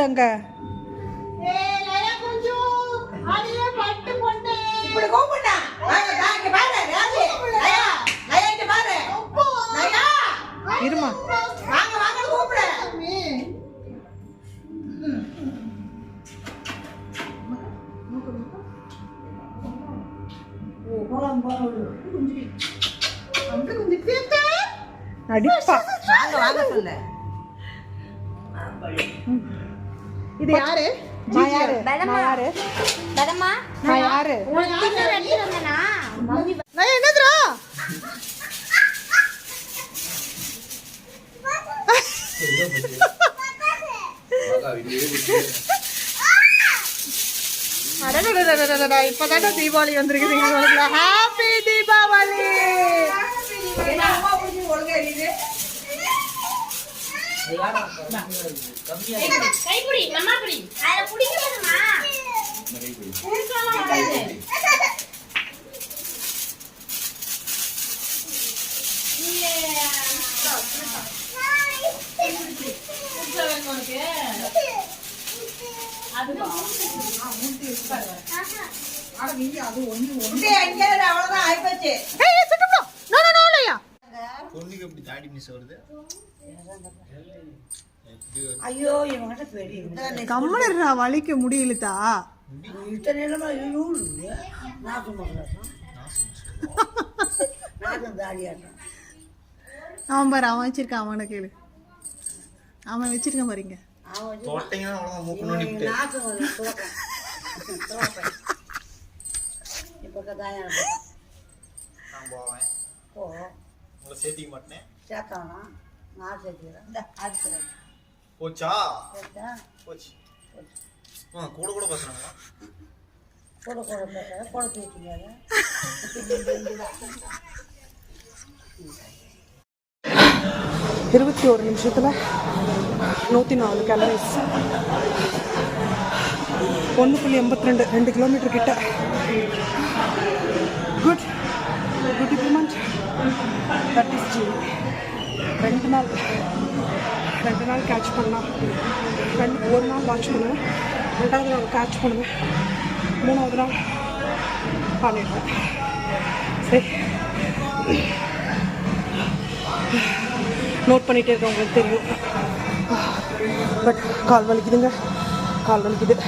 அங்க இருமா அடிப்பா இது யாரு என்னதுரா இப்பதான தீபாவளி வந்திருக்குது ஹாப்பி தீபாவளி வலிக்க முடியலதா அவன் பாரு அவன் வச்சிருக்கான் அவனை கேளு அவன் வச்சிருக்கான் பாருங்க போச்சா போச்சு கூட கூட பேசுறாங்களா கூட கூட பேசுறாங்க கூட பேசிங்க 21 நிமிஷத்துல 104 கேலரிஸ் 1.82 2 கிலோமீட்டர் கிட்ட good improvement that is G 2 நாள் கேட்ச் பண்ணலாம் ஒரு நாள் வாட்ச் பண்ணுவேன் 2வது நாள் கேட்ச் பண்ணுவேன் 3வது நாள் பண்ணிடுவேன் சரி நோட் பண்ணிகிட்டே இருக்கேன் உங்களுக்கு தெரியும் பட் கால் வலிக்குதுங்க